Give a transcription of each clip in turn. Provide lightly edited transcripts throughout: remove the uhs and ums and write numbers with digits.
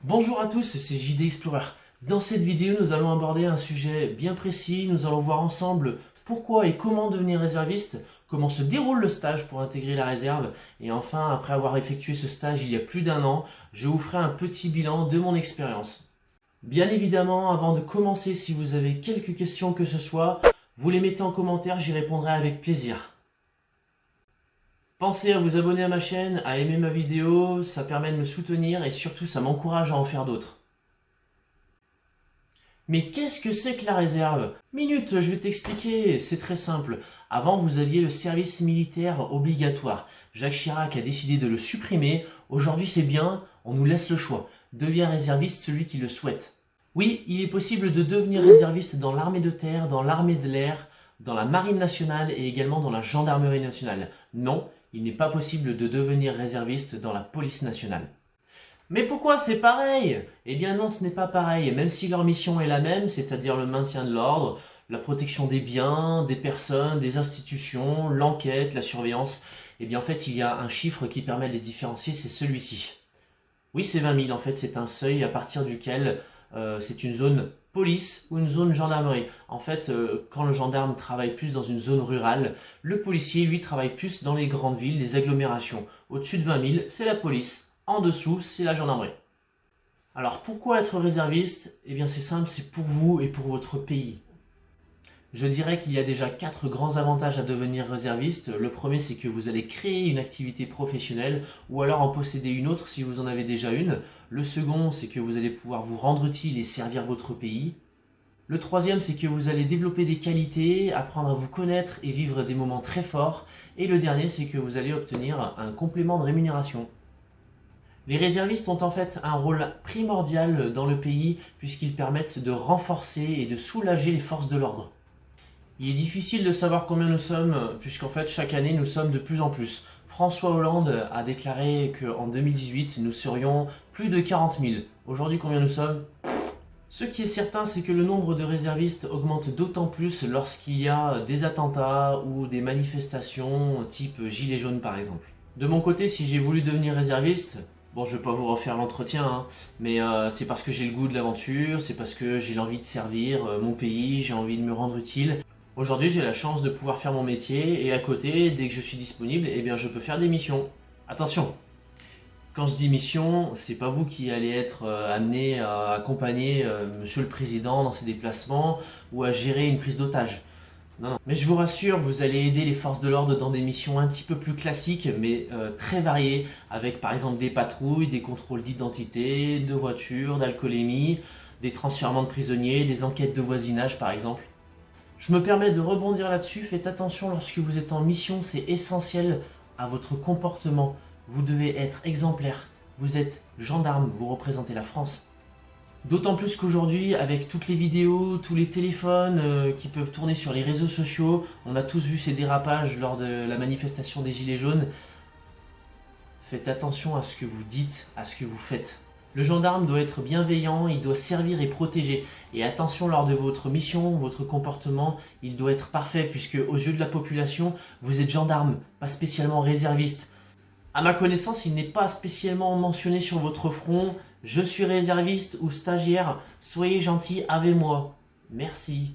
Bonjour à tous, c'est JD Explorer. Dans cette vidéo, nous allons aborder un sujet bien précis. Nous allons voir ensemble pourquoi et comment devenir réserviste, comment se déroule le stage pour intégrer la réserve, et enfin, après avoir effectué ce stage il y a plus d'un an, je vous ferai un petit bilan de mon expérience. Bien évidemment, avant de commencer, si vous avez quelques questions que ce soit, vous les mettez en commentaire, j'y répondrai avec plaisir. Pensez à vous abonner à ma chaîne, à aimer ma vidéo, ça permet de me soutenir et surtout ça m'encourage à en faire d'autres. Mais qu'est-ce que c'est que la réserve? Minute, je vais t'expliquer, c'est très simple. Avant, vous aviez le service militaire obligatoire. Jacques Chirac a décidé de le supprimer. Aujourd'hui, c'est bien, on nous laisse le choix. Devient réserviste celui qui le souhaite. Oui, il est possible de devenir réserviste dans l'armée de terre, dans l'armée de l'air, dans la marine nationale et également dans la gendarmerie nationale. Non, il n'est pas possible de devenir réserviste dans la police nationale. Mais pourquoi c'est pareil? Eh bien non, ce n'est pas pareil, même si leur mission est la même, c'est-à-dire le maintien de l'ordre, la protection des biens, des personnes, des institutions, l'enquête, la surveillance, eh bien en fait il y a un chiffre qui permet de les différencier, c'est celui-ci. Oui, c'est 20 000, en fait c'est un seuil à partir duquel c'est une zone police ou une zone gendarmerie. En fait, quand le gendarme travaille plus dans une zone rurale, le policier, lui, travaille plus dans les grandes villes, les agglomérations. Au-dessus de 20 000, c'est la police. En dessous, c'est la gendarmerie. Alors, pourquoi être réserviste? Eh bien, c'est simple, c'est pour vous et pour votre pays. Je dirais qu'il y a déjà 4 grands avantages à devenir réserviste. Le premier, c'est que vous allez créer une activité professionnelle ou alors en posséder une autre si vous en avez déjà une. Le second, c'est que vous allez pouvoir vous rendre utile et servir votre pays. Le troisième, c'est que vous allez développer des qualités, apprendre à vous connaître et vivre des moments très forts. Et le dernier, c'est que vous allez obtenir un complément de rémunération. Les réservistes ont en fait un rôle primordial dans le pays puisqu'ils permettent de renforcer et de soulager les forces de l'ordre. Il est difficile de savoir combien nous sommes, puisqu'en fait chaque année nous sommes de plus en plus. François Hollande a déclaré qu'en 2018 nous serions plus de 40 000. Aujourd'hui combien nous sommes? Ce qui est certain, c'est que le nombre de réservistes augmente d'autant plus lorsqu'il y a des attentats ou des manifestations type Gilets jaunes par exemple. De mon côté, si j'ai voulu devenir réserviste, bon, je vais pas vous refaire l'entretien, hein, mais c'est parce que j'ai le goût de l'aventure, c'est parce que j'ai l'envie de servir mon pays, j'ai envie de me rendre utile. Aujourd'hui, j'ai la chance de pouvoir faire mon métier et à côté, dès que je suis disponible, eh bien, je peux faire des missions. Attention, quand je dis mission, c'est pas vous qui allez être amené à accompagner Monsieur le Président dans ses déplacements ou à gérer une prise d'otage. Non, non. Mais je vous rassure, vous allez aider les forces de l'ordre dans des missions un petit peu plus classiques, mais très variées, avec par exemple des patrouilles, des contrôles d'identité, de voitures, d'alcoolémie, des transfèrements de prisonniers, des enquêtes de voisinage par exemple. Je me permets de rebondir là-dessus, faites attention lorsque vous êtes en mission, c'est essentiel à votre comportement. Vous devez être exemplaire. Vous êtes gendarme, vous représentez la France. D'autant plus qu'aujourd'hui, avec toutes les vidéos, tous les téléphones qui peuvent tourner sur les réseaux sociaux, on a tous vu ces dérapages lors de la manifestation des Gilets jaunes. Faites attention à ce que vous dites, à ce que vous faites. Le gendarme doit être bienveillant, il doit servir et protéger. Et attention, lors de votre mission, votre comportement, il doit être parfait puisque aux yeux de la population, vous êtes gendarme, pas spécialement réserviste. À ma connaissance, il n'est pas spécialement mentionné sur votre front « Je suis réserviste ou stagiaire, soyez gentil avec moi. Merci ».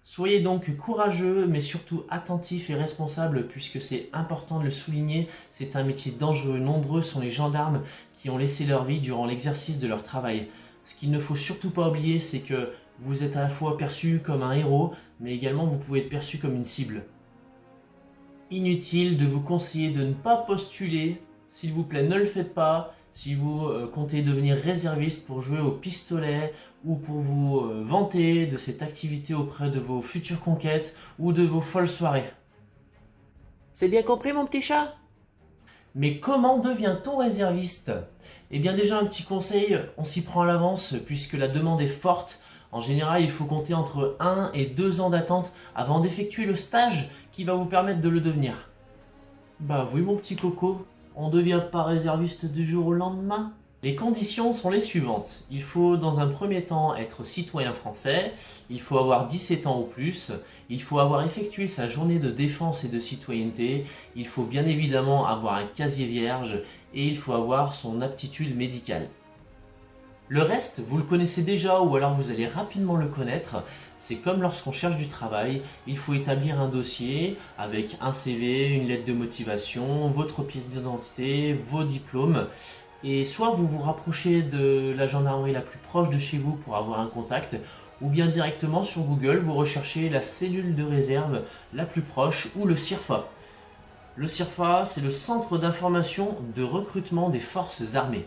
Soyez donc courageux, mais surtout attentif et responsable, puisque c'est important de le souligner, c'est un métier dangereux. Nombreux sont les gendarmes qui ont laissé leur vie durant l'exercice de leur travail. Ce qu'il ne faut surtout pas oublier, c'est que vous êtes à la fois perçu comme un héros, mais également vous pouvez être perçu comme une cible. Inutile de vous conseiller de ne pas postuler, s'il vous plaît ne le faites pas. Si vous comptez devenir réserviste pour jouer au pistolet ou pour vous vanter de cette activité auprès de vos futures conquêtes ou de vos folles soirées. C'est bien compris mon petit chat? Mais comment devient-on réserviste? Eh bien déjà un petit conseil, on s'y prend à l'avance puisque la demande est forte. En général, il faut compter entre 1 et 2 ans d'attente avant d'effectuer le stage qui va vous permettre de le devenir. Bah oui mon petit coco, on ne devient pas réserviste du jour au lendemain. Les conditions sont les suivantes. Il faut dans un premier temps être citoyen français, il faut avoir 17 ans ou plus, il faut avoir effectué sa journée de défense et de citoyenneté, il faut bien évidemment avoir un casier vierge et il faut avoir son aptitude médicale. Le reste, vous le connaissez déjà ou alors vous allez rapidement le connaître. C'est comme lorsqu'on cherche du travail, il faut établir un dossier avec un CV, une lettre de motivation, votre pièce d'identité, vos diplômes. Et soit vous vous rapprochez de la gendarmerie la plus proche de chez vous pour avoir un contact, ou bien directement sur Google, vous recherchez la cellule de réserve la plus proche ou le CIRFA. Le CIRFA, c'est le Centre d'information de recrutement des forces armées.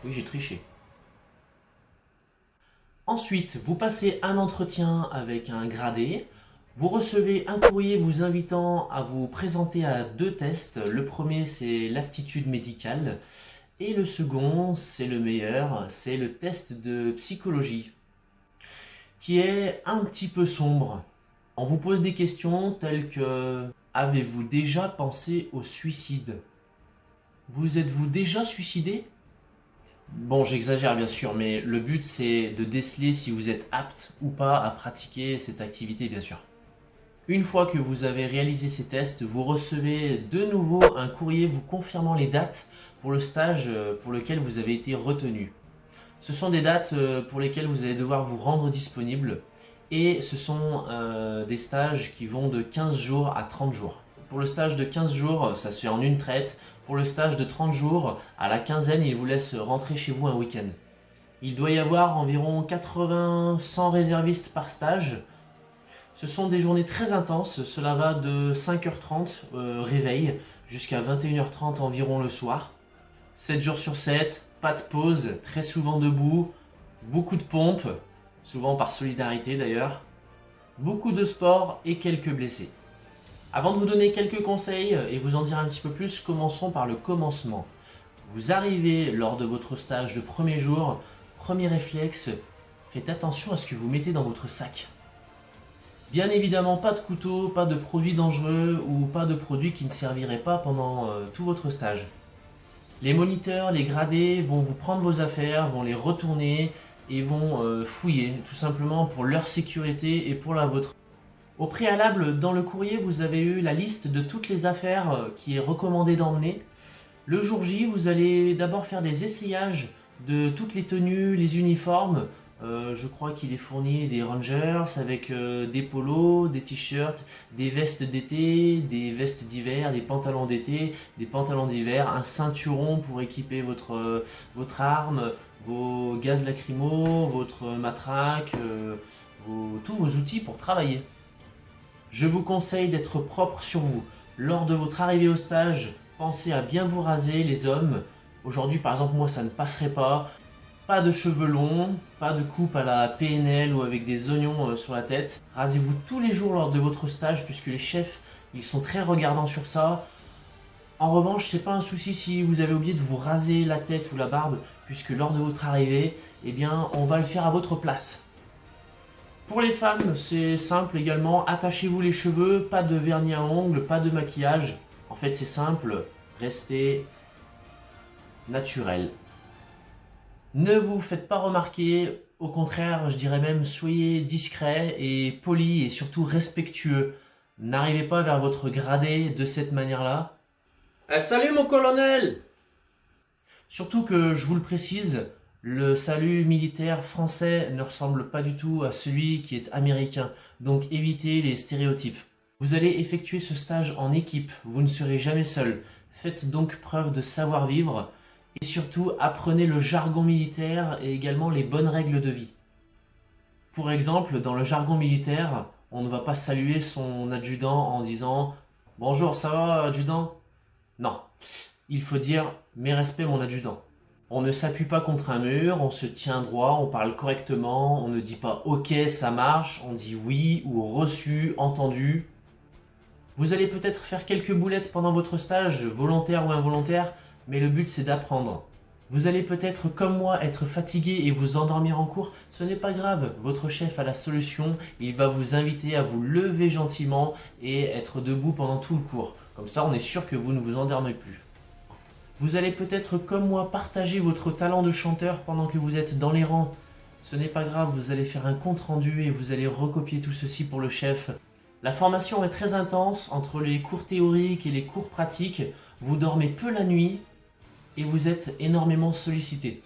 Oui, j'ai triché. Ensuite, vous passez un entretien avec un gradé. Vous recevez un courrier vous invitant à vous présenter à 2 tests. Le premier, c'est l'aptitude médicale. Et le second, c'est le meilleur, c'est le test de psychologie, qui est un petit peu sombre. On vous pose des questions telles que: avez-vous déjà pensé au suicide? Vous êtes-vous déjà suicidé? Bon, j'exagère bien sûr, mais le but c'est de déceler si vous êtes apte ou pas à pratiquer cette activité, bien sûr. Une fois que vous avez réalisé ces tests, vous recevez de nouveau un courrier vous confirmant les dates pour le stage pour lequel vous avez été retenu. Ce sont des dates pour lesquelles vous allez devoir vous rendre disponible et ce sont des stages qui vont de 15 jours à 30 jours. Pour le stage de 15 jours, ça se fait en une traite. Pour le stage de 30 jours, à la quinzaine, il vous laisse rentrer chez vous un week-end. Il doit y avoir environ 80-100 réservistes par stage. Ce sont des journées très intenses, cela va de 5h30 réveil jusqu'à 21h30 environ le soir. 7 jours sur 7, pas de pause, très souvent debout, beaucoup de pompes, souvent par solidarité d'ailleurs, beaucoup de sport et quelques blessés. Avant de vous donner quelques conseils et vous en dire un petit peu plus, commençons par le commencement. Vous arrivez lors de votre stage de premier jour, premier réflexe, faites attention à ce que vous mettez dans votre sac. Bien évidemment, pas de couteau, pas de produits dangereux ou pas de produits qui ne serviraient pas pendant tout votre stage. Les moniteurs, les gradés vont vous prendre vos affaires, vont les retourner et vont fouiller, tout simplement pour leur sécurité et pour la vôtre. Au préalable, dans le courrier, vous avez eu la liste de toutes les affaires qui est recommandé d'emmener. Le jour J, vous allez d'abord faire des essayages de toutes les tenues, les uniformes. Je crois qu'il est fourni des Rangers avec des polos, des t-shirts, des vestes d'été, des vestes d'hiver, des pantalons d'été, des pantalons d'hiver, un ceinturon pour équiper votre arme, vos gaz lacrymaux, votre matraque, tous vos outils pour travailler. Je vous conseille d'être propre sur vous. Lors de votre arrivée au stage, pensez à bien vous raser les hommes. Aujourd'hui par exemple, moi ça ne passerait pas. Pas de cheveux longs, pas de coupe à la PNL ou avec des oignons sur la tête. Rasez-vous tous les jours lors de votre stage puisque les chefs ils sont très regardants sur ça. En revanche, c'est pas un souci si vous avez oublié de vous raser la tête ou la barbe puisque lors de votre arrivée, eh bien on va le faire à votre place. Pour les femmes, c'est simple également, attachez-vous les cheveux, pas de vernis à ongles, pas de maquillage. En fait, c'est simple, restez naturel. Ne vous faites pas remarquer, au contraire, je dirais même, soyez discret et poli et surtout respectueux. N'arrivez pas vers votre gradé de cette manière-là. Salut mon colonel! Surtout que, je vous le précise, le salut militaire français ne ressemble pas du tout à celui qui est américain, donc évitez les stéréotypes. Vous allez effectuer ce stage en équipe, vous ne serez jamais seul. Faites donc preuve de savoir-vivre et surtout apprenez le jargon militaire et également les bonnes règles de vie. Pour exemple, dans le jargon militaire, on ne va pas saluer son adjudant en disant « Bonjour, ça va adjudant ?» Non, il faut dire « Mes respects mon adjudant ». On ne s'appuie pas contre un mur, on se tient droit, on parle correctement, on ne dit pas « Ok, ça marche », on dit « oui » ou « reçu »,« entendu ». Vous allez peut-être faire quelques boulettes pendant votre stage, volontaire ou involontaire, mais le but c'est d'apprendre. Vous allez peut-être comme moi être fatigué et vous endormir en cours, ce n'est pas grave, votre chef a la solution, il va vous inviter à vous lever gentiment et être debout pendant tout le cours. Comme ça on est sûr que vous ne vous endormez plus. Vous allez peut-être comme moi partager votre talent de chanteur pendant que vous êtes dans les rangs. Ce n'est pas grave, vous allez faire un compte rendu et vous allez recopier tout ceci pour le chef. La formation est très intense entre les cours théoriques et les cours pratiques. Vous dormez peu la nuit. et vous êtes énormément sollicité.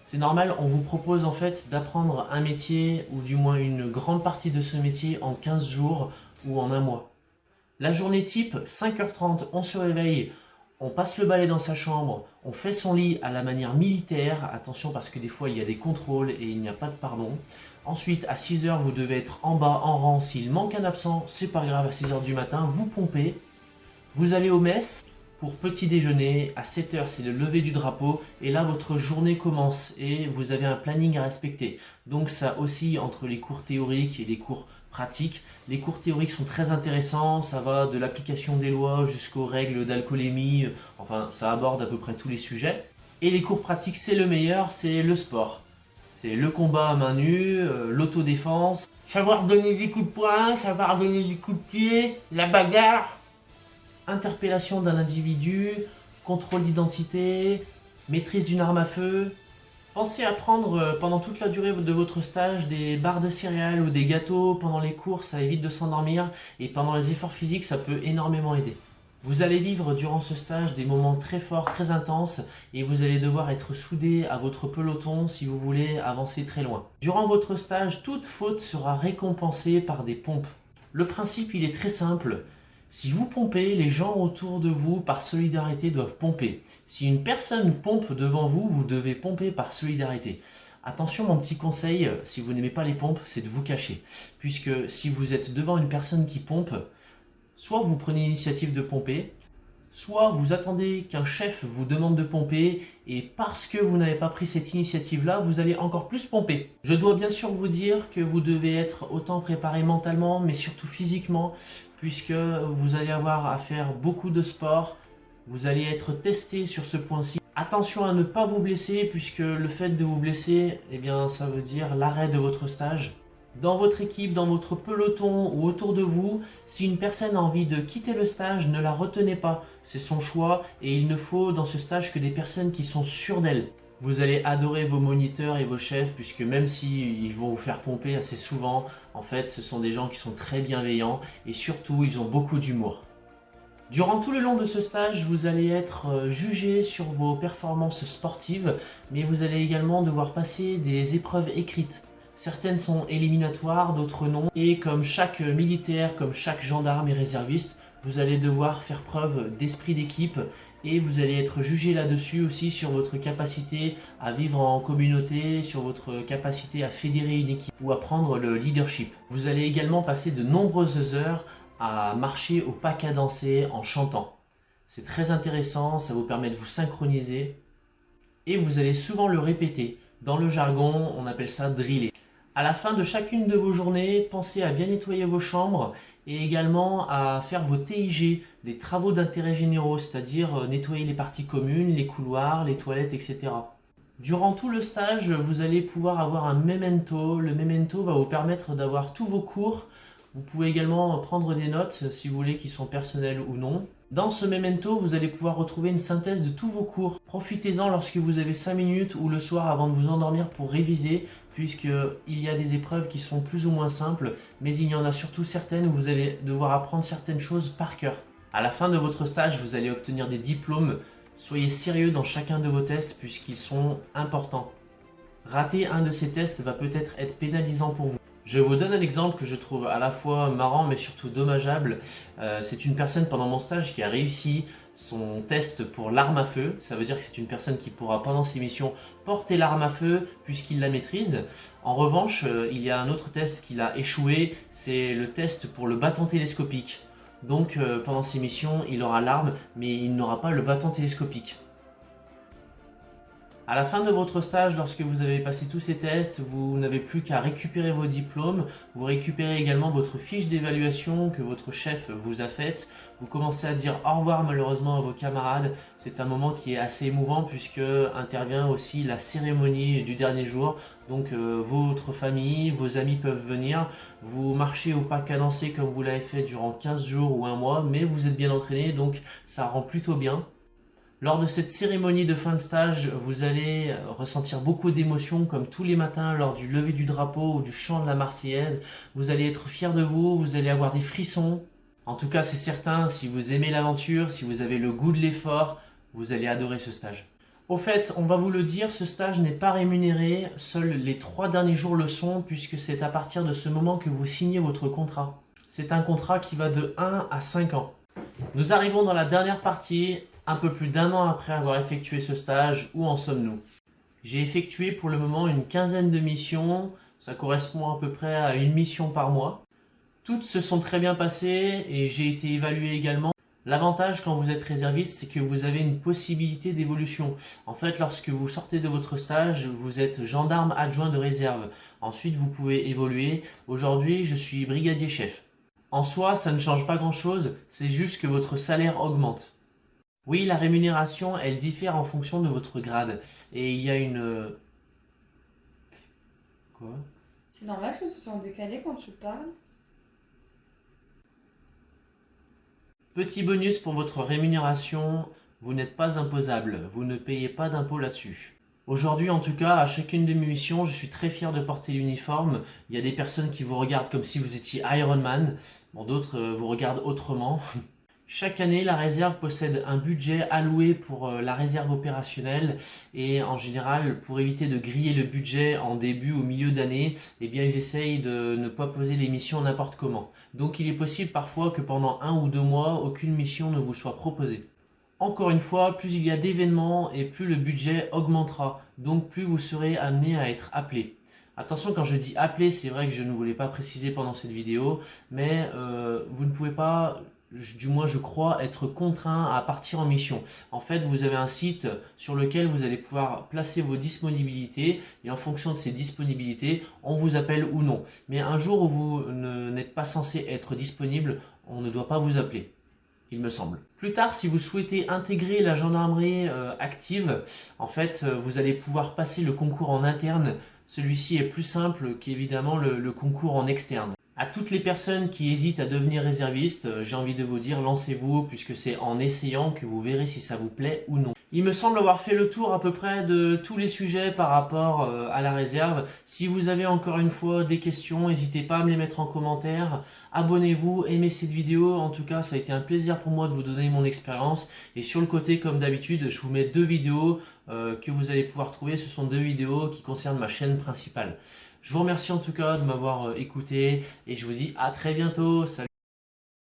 C'est normal, on vous propose en fait d'apprendre un métier ou du moins une grande partie de ce métier en 15 jours ou en un mois. La journée type, 5h30, on se réveille, on passe le balai dans sa chambre, on fait son lit à la manière militaire, attention parce que des fois il y a des contrôles et il n'y a pas de pardon. Ensuite à 6h vous devez être en bas en rang, s'il manque un absent, c'est pas grave, à 6h du matin, vous pompez. Vous allez aux messes pour petit déjeuner, à 7h c'est le lever du drapeau et là votre journée commence et vous avez un planning à respecter. Donc ça oscille entre les cours théoriques et les cours pratiques. Les cours théoriques sont très intéressants, ça va de l'application des lois jusqu'aux règles d'alcoolémie, enfin ça aborde à peu près tous les sujets. Et les cours pratiques c'est le meilleur, c'est le sport. C'est le combat à main nue, l'autodéfense, savoir donner des coups de poing, savoir donner des coups de pied, la bagarre. Interpellation d'un individu, contrôle d'identité, maîtrise d'une arme à feu. Pensez à prendre pendant toute la durée de votre stage des barres de céréales ou des gâteaux pendant les cours, ça évite de s'endormir et pendant les efforts physiques ça peut énormément aider. Vous allez vivre durant ce stage des moments très forts, très intenses et vous allez devoir être soudé à votre peloton si vous voulez avancer très loin. Durant votre stage, toute faute sera récompensée par des pompes. Le principe il est très simple. Si vous pompez, les gens autour de vous, par solidarité, doivent pomper. Si une personne pompe devant vous, vous devez pomper par solidarité. Attention, mon petit conseil, si vous n'aimez pas les pompes, c'est de vous cacher. Puisque si vous êtes devant une personne qui pompe, soit vous prenez l'initiative de pomper, soit vous attendez qu'un chef vous demande de pomper et parce que vous n'avez pas pris cette initiative-là, vous allez encore plus pomper. Je dois bien sûr vous dire que vous devez être autant préparé mentalement, mais surtout physiquement, puisque vous allez avoir à faire beaucoup de sport, vous allez être testé sur ce point-ci. Attention à ne pas vous blesser, puisque le fait de vous blesser, eh bien, ça veut dire l'arrêt de votre stage. Dans votre équipe, dans votre peloton ou autour de vous, si une personne a envie de quitter le stage, ne la retenez pas. C'est son choix et il ne faut dans ce stage que des personnes qui sont sûres d'elles. Vous allez adorer vos moniteurs et vos chefs puisque même s'ils vont vous faire pomper assez souvent, en fait ce sont des gens qui sont très bienveillants et surtout ils ont beaucoup d'humour. Durant tout le long de ce stage, vous allez être jugé sur vos performances sportives, mais vous allez également devoir passer des épreuves écrites. Certaines sont éliminatoires, d'autres non. Et comme chaque militaire, comme chaque gendarme et réserviste, vous allez devoir faire preuve d'esprit d'équipe et vous allez être jugé là-dessus aussi sur votre capacité à vivre en communauté, sur votre capacité à fédérer une équipe ou à prendre le leadership. Vous allez également passer de nombreuses heures à marcher au pas cadencé en chantant. C'est très intéressant, ça vous permet de vous synchroniser et vous allez souvent le répéter. Dans le jargon, on appelle ça driller. À la fin de chacune de vos journées, pensez à bien nettoyer vos chambres et également à faire vos TIG, les travaux d'intérêt généraux, c'est-à-dire nettoyer les parties communes, les couloirs, les toilettes, etc. Durant tout le stage, vous allez pouvoir avoir un memento. Le memento va vous permettre d'avoir tous vos cours. Vous pouvez également prendre des notes si vous voulez qui sont personnelles ou non. Dans ce memento, vous allez pouvoir retrouver une synthèse de tous vos cours. Profitez-en lorsque vous avez 5 minutes ou le soir avant de vous endormir pour réviser, puisqu'il y a des épreuves qui sont plus ou moins simples, mais il y en a surtout certaines où vous allez devoir apprendre certaines choses par cœur. À la fin de votre stage, vous allez obtenir des diplômes. Soyez sérieux dans chacun de vos tests puisqu'ils sont importants. Rater un de ces tests va peut-être être pénalisant pour vous. Je vous donne un exemple que je trouve à la fois marrant mais surtout dommageable. C'est une personne pendant mon stage qui a réussi son test pour l'arme à feu. Ça veut dire que c'est une personne qui pourra pendant ses missions porter l'arme à feu puisqu'il la maîtrise. En revanche, il y a un autre test qu'il a échoué, c'est le test pour le bâton télescopique. Donc pendant ses missions, il aura l'arme mais il n'aura pas le bâton télescopique. À la fin de votre stage, lorsque vous avez passé tous ces tests, vous n'avez plus qu'à récupérer vos diplômes. Vous récupérez également votre fiche d'évaluation que votre chef vous a faite. Vous commencez à dire au revoir malheureusement à vos camarades. C'est un moment qui est assez émouvant puisque intervient aussi la cérémonie du dernier jour. Donc votre famille, vos amis peuvent venir. Vous marchez au pas cadencé comme vous l'avez fait durant 15 jours ou un mois, mais vous êtes bien entraîné donc ça rend plutôt bien. Lors de cette cérémonie de fin de stage, vous allez ressentir beaucoup d'émotions comme tous les matins lors du lever du drapeau ou du chant de la Marseillaise. Vous allez être fier de vous, vous allez avoir des frissons. En tout cas, c'est certain, si vous aimez l'aventure, si vous avez le goût de l'effort, vous allez adorer ce stage. Au fait, on va vous le dire, ce stage n'est pas rémunéré, seuls les 3 derniers jours le sont, puisque c'est à partir de ce moment que vous signez votre contrat. C'est un contrat qui va de 1 à 5 ans. Nous arrivons dans la dernière partie, un peu plus d'1 an après avoir effectué ce stage. Où en sommes-nous? J'ai effectué pour le moment une quinzaine de missions, ça correspond à peu près à une mission par mois. Toutes se sont très bien passées et j'ai été évalué également. L'avantage quand vous êtes réserviste, c'est que vous avez une possibilité d'évolution. En fait, lorsque vous sortez de votre stage, vous êtes gendarme adjoint de réserve. Ensuite, vous pouvez évoluer. Aujourd'hui, je suis brigadier chef. En soi, ça ne change pas grand-chose, c'est juste que votre salaire augmente. Oui, la rémunération, elle diffère en fonction de votre grade. Et il y a une... Quoi? C'est normal que ce soit en décalé quand tu parles. Petit bonus pour votre rémunération, vous n'êtes pas imposable, vous ne payez pas d'impôt là-dessus. Aujourd'hui, en tout cas, à chacune de mes missions, je suis très fier de porter l'uniforme. Il y a des personnes qui vous regardent comme si vous étiez Iron Man, bon, d'autres vous regardent autrement. Chaque année, la réserve possède un budget alloué pour la réserve opérationnelle et en général, pour éviter de griller le budget en début ou milieu d'année, eh bien, ils essayent de ne pas poser les missions n'importe comment. Donc il est possible parfois que pendant 1 ou 2 mois, aucune mission ne vous soit proposée. Encore une fois, plus il y a d'événements et plus le budget augmentera, donc plus vous serez amené à être appelé. Attention, quand je dis appelé, c'est vrai que je ne voulais pas préciser pendant cette vidéo, mais vous ne pouvez pas, du moins je crois, être contraint à partir en mission. En fait, vous avez un site sur lequel vous allez pouvoir placer vos disponibilités et en fonction de ces disponibilités, on vous appelle ou non. Mais un jour où vous n'êtes pas censé être disponible, on ne doit pas vous appeler. Il me semble. Plus tard, si vous souhaitez intégrer la gendarmerie active, en fait, vous allez pouvoir passer le concours en interne. Celui-ci est plus simple qu'évidemment le concours en externe. À toutes les personnes qui hésitent à devenir réserviste, j'ai envie de vous dire, lancez-vous, puisque c'est en essayant que vous verrez si ça vous plaît ou non. Il me semble avoir fait le tour à peu près de tous les sujets par rapport à la réserve. Si vous avez encore une fois des questions, n'hésitez pas à me les mettre en commentaire. Abonnez-vous, aimez cette vidéo. En tout cas, ça a été un plaisir pour moi de vous donner mon expérience. Et sur le côté, comme d'habitude, je vous mets 2 vidéos que vous allez pouvoir trouver. Ce sont 2 vidéos qui concernent ma chaîne principale. Je vous remercie en tout cas de m'avoir écouté et je vous dis à très bientôt. Salut!